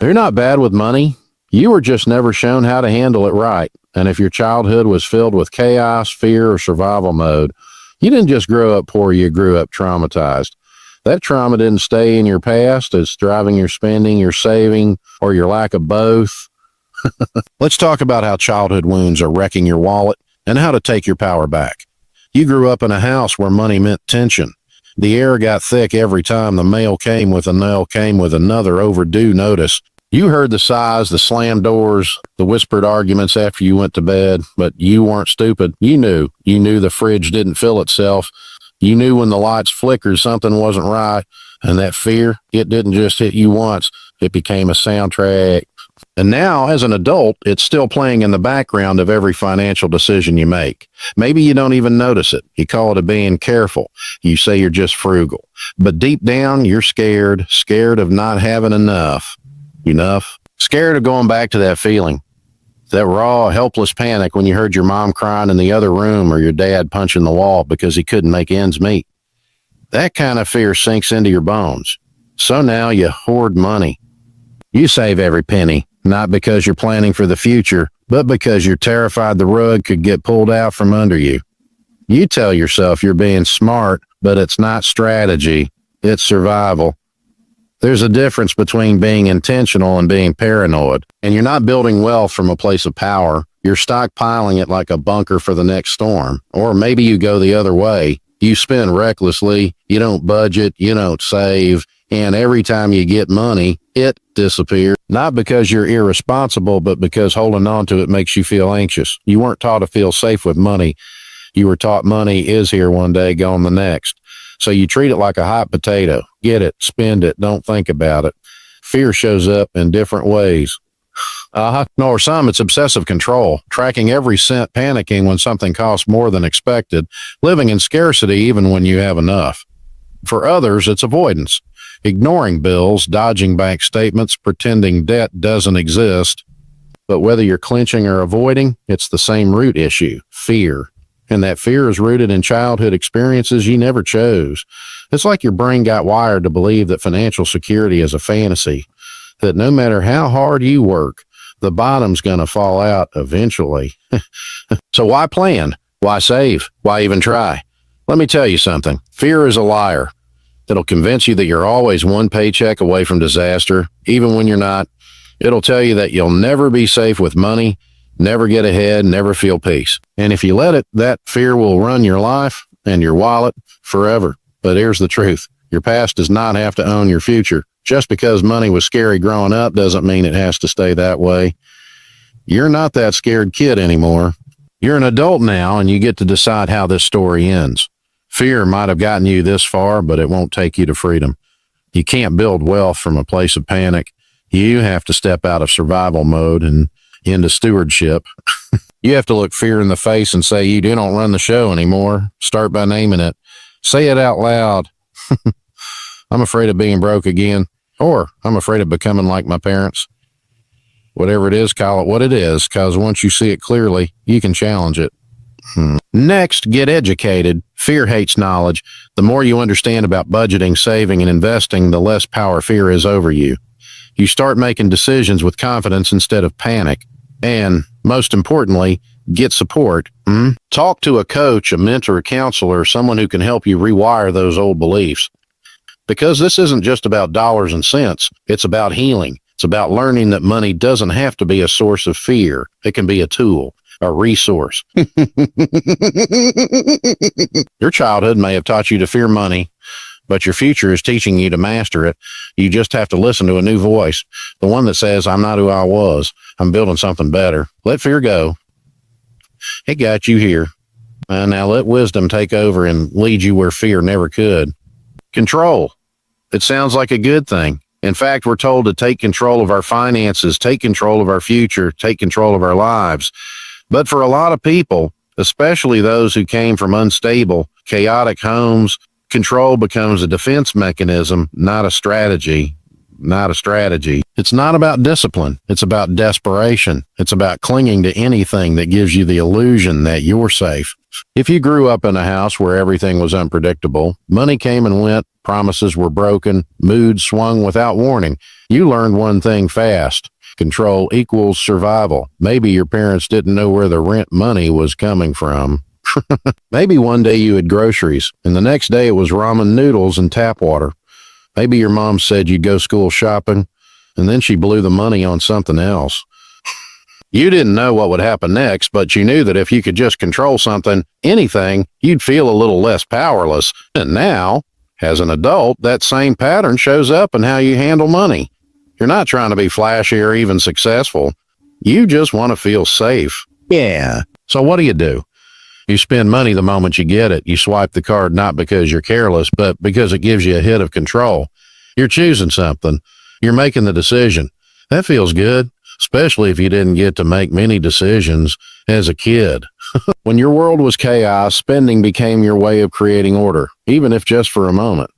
You're not bad with money. You were just never shown how to handle it right. And if your childhood was filled with chaos, fear, or survival mode, you didn't just grow up poor, you grew up traumatized. That trauma didn't stay in your past. It's driving your spending, your saving, or your lack of both. Let's talk about how childhood wounds are wrecking your wallet and how to take your power back. You grew up in a house where money meant tension. The air got thick every time the mail came with another overdue notice. You heard the sighs, the slammed doors, the whispered arguments after you went to bed, but you weren't stupid. You knew. You knew the fridge didn't fill itself. You knew when the lights flickered something wasn't right, and that fear, it didn't just hit you once. It became a soundtrack. And now, as an adult, it's still playing in the background of every financial decision you make. Maybe you don't even notice it. You call it a being careful. You say you're just frugal. But deep down, you're scared of not having enough. Scared of going back to that feeling. That raw, helpless panic when you heard your mom crying in the other room or your dad punching the wall because he couldn't make ends meet. That kind of fear sinks into your bones. So now you hoard money. You save every penny, not because you're planning for the future, but because you're terrified the rug could get pulled out from under you. You tell yourself you're being smart, but it's not strategy, it's survival. There's a difference between being intentional and being paranoid, and you're not building wealth from a place of power. You're stockpiling it like a bunker for the next storm. Or maybe you go the other way. You spend recklessly, you don't budget, you don't save, and every time you get money, it disappears. Not because you're irresponsible, but because holding on to it makes you feel anxious. You weren't taught to feel safe with money. You were taught money is here one day, gone the next. So you treat it like a hot potato. Get it, spend it, don't think about it. Fear shows up in different ways. Or some, it's obsessive control, tracking every cent, panicking when something costs more than expected, living in scarcity even when you have enough. For others, it's avoidance, ignoring bills, dodging bank statements, pretending debt doesn't exist. But whether you're clinching or avoiding, it's the same root issue, fear. And that fear is rooted in childhood experiences you never chose. It's like your brain got wired to believe that financial security is a fantasy, that no matter how hard you work, the bottom's going to fall out eventually. So why plan? Why save? Why even try? Let me tell you something. Fear is a liar. It'll convince you that you're always one paycheck away from disaster, even when you're not. It'll tell you that you'll never be safe with money, never get ahead, never feel peace. And if you let it, that fear will run your life and your wallet forever. But here's the truth. Your past does not have to own your future. Just because money was scary growing up doesn't mean it has to stay that way. You're not that scared kid anymore. You're an adult now, and you get to decide how this story ends. Fear might have gotten you this far, but it won't take you to freedom. You can't build wealth from a place of panic. You have to step out of survival mode and into stewardship. You have to look fear in the face and say, you don't run the show anymore. Start by naming it. Say it out loud. I'm afraid of being broke again, or I'm afraid of becoming like my parents. Whatever it is, call it what it is, because once you see it clearly, you can challenge it. Next, get educated. Fear hates knowledge. The more you understand about budgeting, saving, and investing, the less power fear is over you. You start making decisions with confidence instead of panic. And most importantly, get support. Talk to a coach, a mentor, a counselor, someone who can help you rewire those old beliefs. Because this isn't just about dollars and cents. It's about healing. It's about learning that money doesn't have to be a source of fear. It can be a tool, a resource. Your childhood may have taught you to fear money, but your future is teaching you to master it. You just have to listen to a new voice, the one that says, I'm not who I was. I'm building something better. Let fear go. It got you here. Now let wisdom take over and lead you where fear never could. Control. It sounds like a good thing. In fact, we're told to take control of our finances, take control of our future, take control of our lives. But for a lot of people, especially those who came from unstable, chaotic homes, control becomes a defense mechanism, not a strategy. It's not about discipline. It's about desperation. It's about clinging to anything that gives you the illusion that you're safe. If you grew up in a house where everything was unpredictable, money came and went, Promises were broken. Moods swung without warning. You learned one thing fast. Control equals survival. Maybe your parents didn't know where the rent money was coming from. Maybe one day you had groceries, and the next day it was ramen noodles and tap water. Maybe your mom said you'd go school shopping, and then she blew the money on something else. You didn't know what would happen next, but you knew that if you could just control something, anything, you'd feel a little less powerless. And now, as an adult, that same pattern shows up in how you handle money. You're not trying to be flashy or even successful. You just want to feel safe. Yeah. So what do? You spend money the moment you get it. You swipe the card not because you're careless, but because it gives you a hit of control. You're choosing something. You're making the decision. That feels good, especially if you didn't get to make many decisions as a kid. When your world was chaos, spending became your way of creating order, even if just for a moment.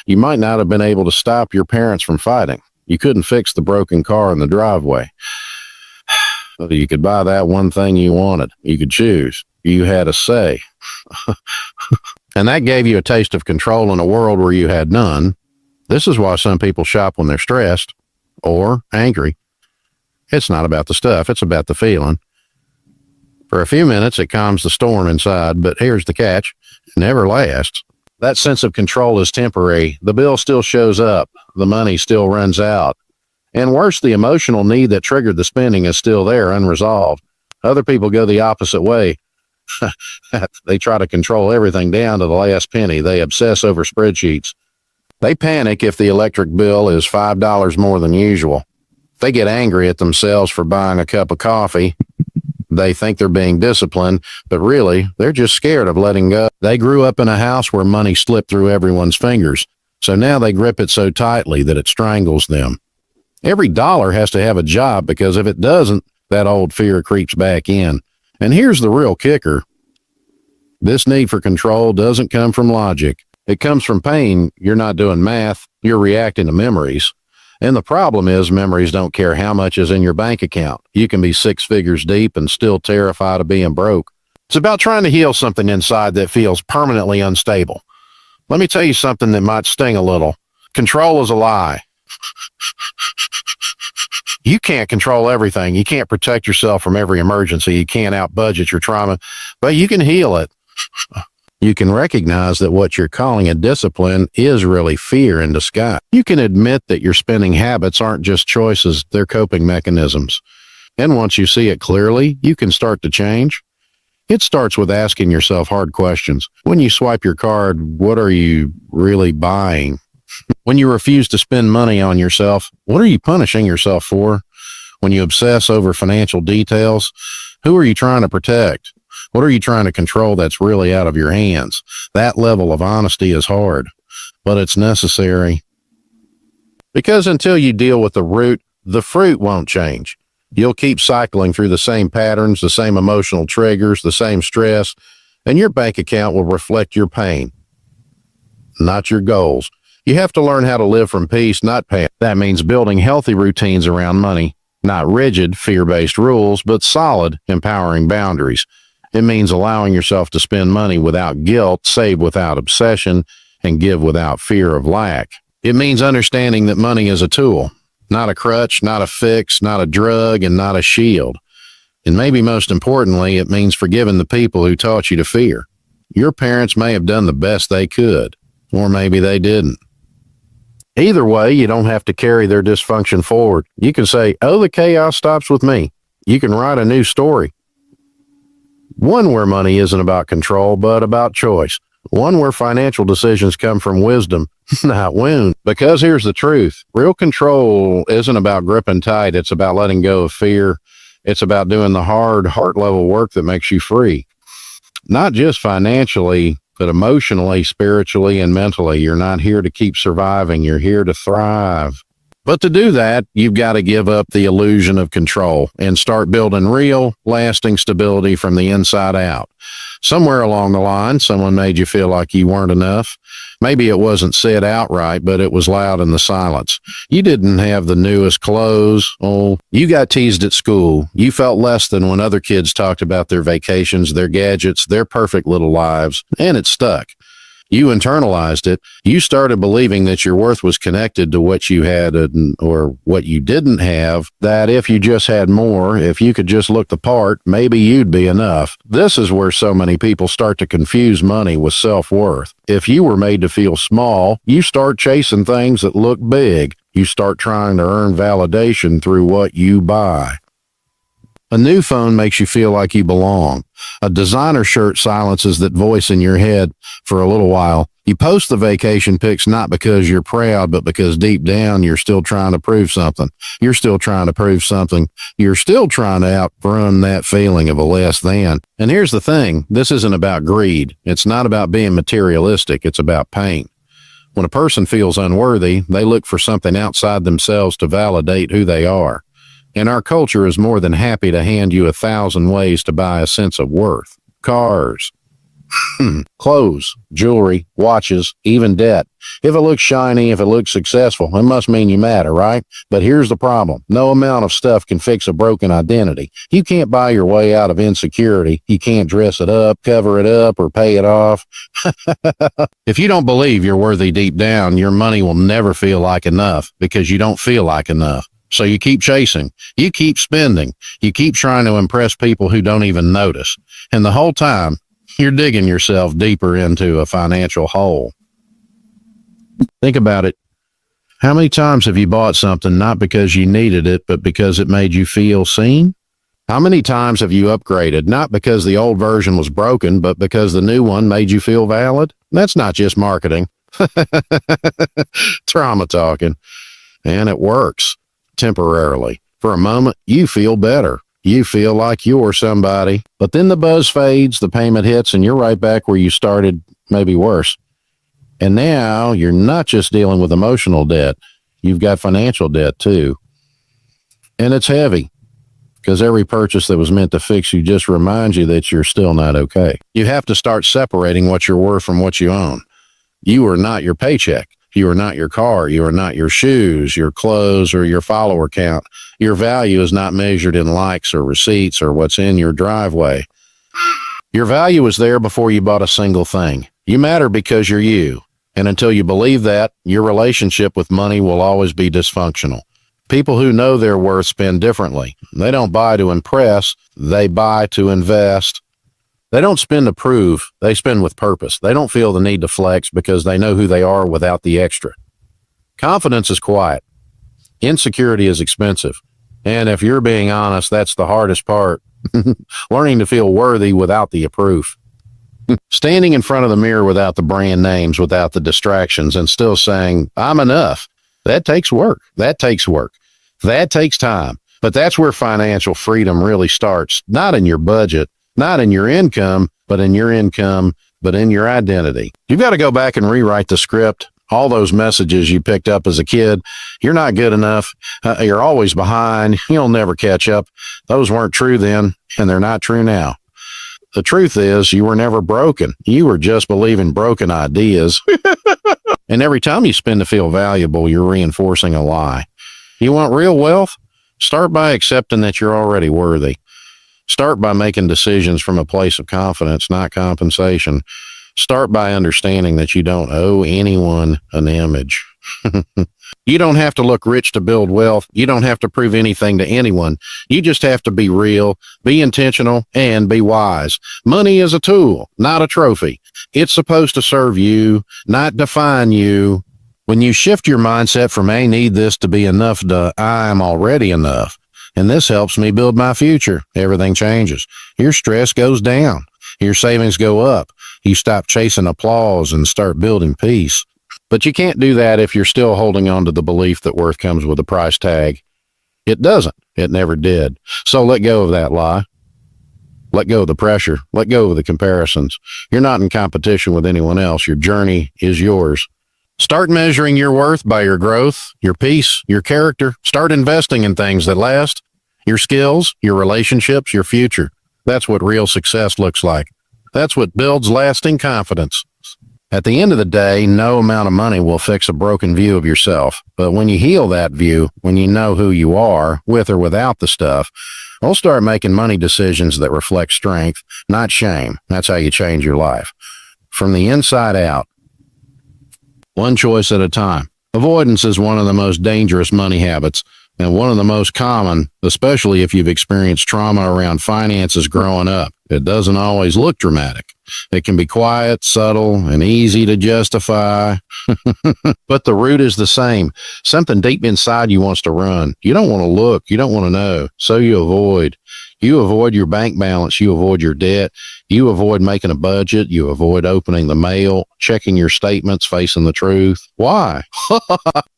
You might not have been able to stop your parents from fighting. You couldn't fix the broken car in the driveway. You could buy that one thing you wanted. You could choose. You had a say. And that gave you a taste of control in a world where you had none. This is why some people shop when they're stressed or angry. It's not about the stuff, it's about the feeling. For a few minutes, it calms the storm inside, but here's the catch. It never lasts. That sense of control is temporary. The bill still shows up. The money still runs out. And worse, the emotional need that triggered the spending is still there, unresolved. Other people go the opposite way. They try to control everything down to the last penny. They obsess over spreadsheets. They panic if the electric bill is $5 more than usual. They get angry at themselves for buying a cup of coffee. They think they're being disciplined, but really, they're just scared of letting go. They grew up in a house where money slipped through everyone's fingers, so now they grip it so tightly that it strangles them. Every dollar has to have a job, because if it doesn't, that old fear creeps back in. And here's the real kicker. This need for control doesn't come from logic. It comes from pain. You're not doing math. You're reacting to memories. And the problem is memories don't care how much is in your bank account. You can be 6 figures deep and still terrified of being broke. It's about trying to heal something inside that feels permanently unstable. Let me tell you something that might sting a little. Control is a lie. You can't control everything. You can't protect yourself from every emergency. You can't outbudget your trauma, but you can heal it. You can recognize that what you're calling a discipline is really fear in disguise. You can admit that your spending habits aren't just choices, they're coping mechanisms. And once you see it clearly, you can start to change. It starts with asking yourself hard questions. When you swipe your card, what are you really buying? When you refuse to spend money on yourself, what are you punishing yourself for? When you obsess over financial details, who are you trying to protect? What are you trying to control that's really out of your hands? That level of honesty is hard, but it's necessary. Because until you deal with the root, the fruit won't change. You'll keep cycling through the same patterns, the same emotional triggers, the same stress, and your bank account will reflect your pain, not your goals. You have to learn how to live from peace, not pain. That means building healthy routines around money, not rigid, fear-based rules, but solid, empowering boundaries. It means allowing yourself to spend money without guilt, save without obsession, and give without fear of lack. It means understanding that money is a tool, not a crutch, not a fix, not a drug, and not a shield. And maybe most importantly, it means forgiving the people who taught you to fear. Your parents may have done the best they could, or maybe they didn't. Either way, you don't have to carry their dysfunction forward. You can say, oh, the chaos stops with me. You can write a new story. One where money isn't about control, but about choice. One where financial decisions come from wisdom, not wound. Because here's the truth. Real control isn't about gripping tight. It's about letting go of fear. It's about doing the hard, heart-level work that makes you free. Not just financially, but emotionally, spiritually, and mentally. You're not here to keep surviving. You're here to thrive. But to do that, you've got to give up the illusion of control and start building real, lasting stability from the inside out. Somewhere along the line, someone made you feel like you weren't enough. Maybe it wasn't said outright, but it was loud in the silence. You didn't have the newest clothes. Oh, you got teased at school. You felt less than when other kids talked about their vacations, their gadgets, their perfect little lives, and it stuck. You internalized it. You started believing that your worth was connected to what you had or what you didn't have, that if you just had more, if you could just look the part, maybe you'd be enough. This is where so many people start to confuse money with self-worth. If you were made to feel small, you start chasing things that look big. You start trying to earn validation through what you buy. A new phone makes you feel like you belong. A designer shirt silences that voice in your head for a little while. You post the vacation pics not because you're proud, but because deep down you're still trying to prove something. You're still trying to prove something. You're still trying to outrun that feeling of a less than. And here's the thing, this isn't about greed. It's not about being materialistic. It's about pain. When a person feels unworthy, they look for something outside themselves to validate who they are. And our culture is more than happy to hand you 1,000 ways to buy a sense of worth. Cars, clothes, jewelry, watches, even debt. If it looks shiny, if it looks successful, it must mean you matter, right? But here's the problem. No amount of stuff can fix a broken identity. You can't buy your way out of insecurity. You can't dress it up, cover it up, or pay it off. If you don't believe you're worthy deep down, your money will never feel like enough because you don't feel like enough. So you keep chasing, you keep spending, you keep trying to impress people who don't even notice. And the whole time, you're digging yourself deeper into a financial hole. Think about it. How many times have you bought something not because you needed it, but because it made you feel seen? How many times have you upgraded, not because the old version was broken, but because the new one made you feel valid? That's not just marketing. Trauma talking. And it works. Temporarily. For a moment, you feel better. You feel like you're somebody. But then the buzz fades, the payment hits, and you're right back where you started, maybe worse. And now you're not just dealing with emotional debt. You've got financial debt too. And it's heavy because every purchase that was meant to fix you just reminds you that you're still not okay. You have to start separating what you're worth from what you own. You are not your paycheck. You are not your car. You are not your shoes, your clothes, or your follower count. Your value is not measured in likes or receipts or what's in your driveway. Your value was there before you bought a single thing. You matter because you're you. And until you believe that, your relationship with money will always be dysfunctional. People who know their worth spend differently. They don't buy to impress. They buy to invest. They don't spend to prove, they spend with purpose. They don't feel the need to flex because they know who they are without the extra. Confidence is quiet. Insecurity is expensive. And if you're being honest, that's the hardest part. Learning to feel worthy without the proof. Standing in front of the mirror without the brand names, without the distractions, and still saying, I'm enough. That takes work. That takes work. That takes time. But that's where financial freedom really starts. Not in your budget. Not in your income, but in your identity. You've got to go back and rewrite the script. All those messages you picked up as a kid, you're not good enough, you're always behind, you'll never catch up. Those weren't true then, and they're not true now. The truth is, you were never broken. You were just believing broken ideas. And every time you spend to feel valuable, you're reinforcing a lie. You want real wealth? Start by accepting that you're already worthy. Start by making decisions from a place of confidence, not compensation. Start by understanding that you don't owe anyone an image. You don't have to look rich to build wealth. You don't have to prove anything to anyone. You just have to be real, be intentional, and be wise. Money is a tool, not a trophy. It's supposed to serve you, not define you. When you shift your mindset from I need this to be enough to I am already enough, and this helps me build my future, everything changes. Your stress goes down. Your savings go up. You stop chasing applause and start building peace. But you can't do that if you're still holding on to the belief that worth comes with a price tag. It doesn't. It never did. So let go of that lie. Let go of the pressure. Let go of the comparisons. You're not in competition with anyone else. Your journey is yours. Start measuring your worth by your growth, your peace, your character. Start investing in things that last. Your skills, your relationships, your future. That's what real success looks like. That's what builds lasting confidence. At the end of the day, no amount of money will fix a broken view of yourself. But when you heal that view, when you know who you are, with or without the stuff, we'll start making money decisions that reflect strength, not shame. That's how you change your life. From the inside out, one choice at a time. Avoidance is one of the most dangerous money habits and one of the most common, especially if you've experienced trauma around finances growing up. It doesn't always look dramatic. It can be quiet, subtle, and easy to justify. But the root is the same. Something deep inside you wants to run. You don't want to look. You don't want to know. So you avoid. You avoid your bank balance. You avoid your debt. You avoid making a budget. You avoid opening the mail, checking your statements, facing the truth. Why?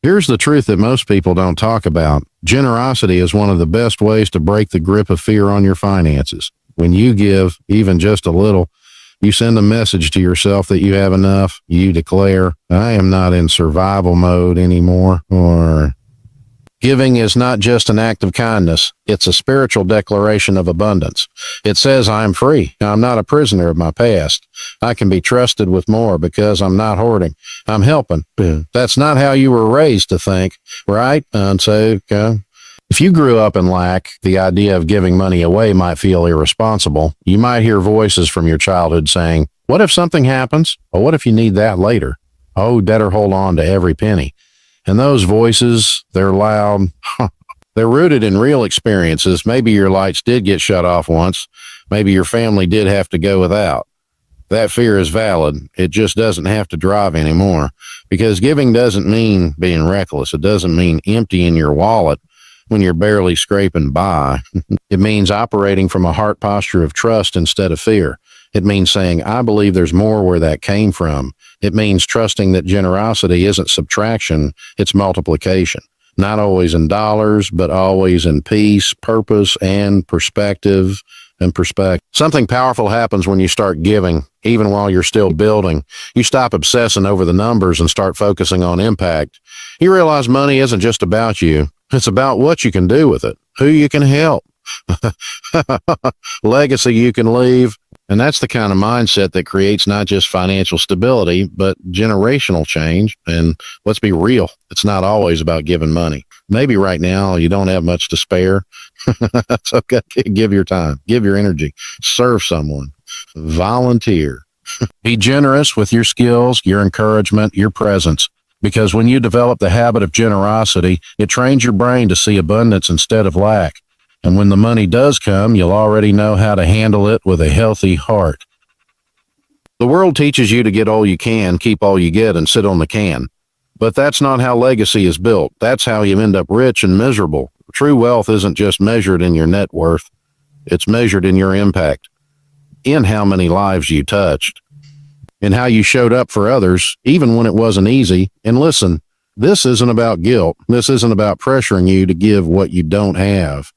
Here's the truth that most people don't talk about. Generosity is one of the best ways to break the grip of fear on your finances. When you give even just a little, you send a message to yourself that you have enough. You declare, I am not in survival mode anymore. Or giving is not just an act of kindness. It's a spiritual declaration of abundance. It says I'm free. I'm not a prisoner of my past. I can be trusted with more because I'm not hoarding. I'm helping. That's not how you were raised to think, right? And so, if you grew up in lack, the idea of giving money away might feel irresponsible. You might hear voices from your childhood saying, what if something happens? Or what if you need that later? Oh, better hold on to every penny. And those voices, they're loud. They're rooted in real experiences. Maybe your lights did get shut off once. Maybe your family did have to go without. That fear is valid. It just doesn't have to drive anymore. Because giving doesn't mean being reckless. It doesn't mean emptying your wallet when you're barely scraping by. It means operating from a heart posture of trust instead of fear. It means saying, I believe there's more where that came from. It means trusting that generosity isn't subtraction, it's multiplication. Not always in dollars, but always in peace, purpose, and perspective. Something powerful happens when you start giving, even while you're still building. You stop obsessing over the numbers and start focusing on impact. You realize money isn't just about you. It's about what you can do with it, who you can help, legacy you can leave. And that's the kind of mindset that creates not just financial stability, but generational change. And let's be real, it's not always about giving money. Maybe right now you don't have much to spare. It's okay. Give your time, give your energy, serve someone, volunteer. Be generous with your skills, your encouragement, your presence. Because when you develop the habit of generosity, it trains your brain to see abundance instead of lack. And when the money does come, you'll already know how to handle it with a healthy heart. The world teaches you to get all you can, keep all you get, and sit on the can. But that's not how legacy is built. That's how you end up rich and miserable. True wealth isn't just measured in your net worth. It's measured in your impact, in how many lives you touched, and how you showed up for others, even when it wasn't easy. And listen, this isn't about guilt. This isn't about pressuring you to give what you don't have.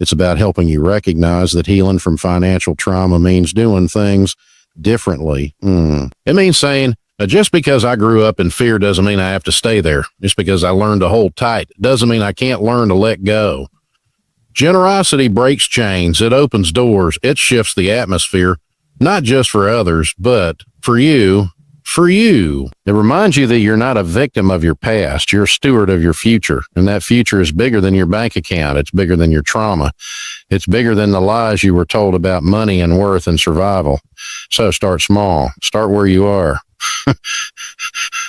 It's about helping you recognize that healing from financial trauma means doing things differently. It means saying, just because I grew up in fear doesn't mean I have to stay there. Just because I learned to hold tight doesn't mean I can't learn to let go. Generosity breaks chains. It opens doors. It shifts the atmosphere, not just for others, but for you. It reminds you that you're not a victim of your past. You're a steward of your future. And that future is bigger than your bank account. It's bigger than your trauma. It's bigger than the lies you were told about money and worth and survival. So start small. Start where you are.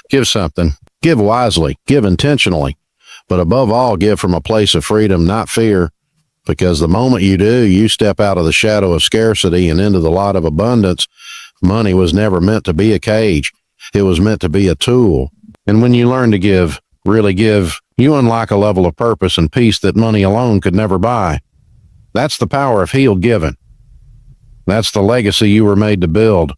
Give something. Give wisely. Give intentionally. But above all, give from a place of freedom, not fear. Because the moment you do, you step out of the shadow of scarcity and into the light of abundance. Money was never meant to be a cage. It was meant to be a tool. And when you learn to give, really give, you unlock a level of purpose and peace that money alone could never buy. That's the power of healed giving. That's the legacy you were made to build.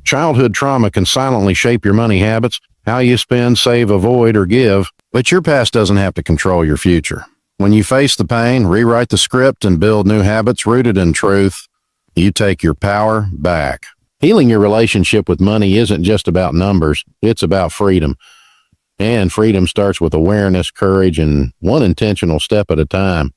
Childhood trauma can silently shape your money habits, how you spend, save, avoid, or give, but your past doesn't have to control your future. When you face the pain, rewrite the script, and build new habits rooted in truth, you take your power back. Healing your relationship with money isn't just about numbers. It's about freedom. And freedom starts with awareness, courage, and one intentional step at a time.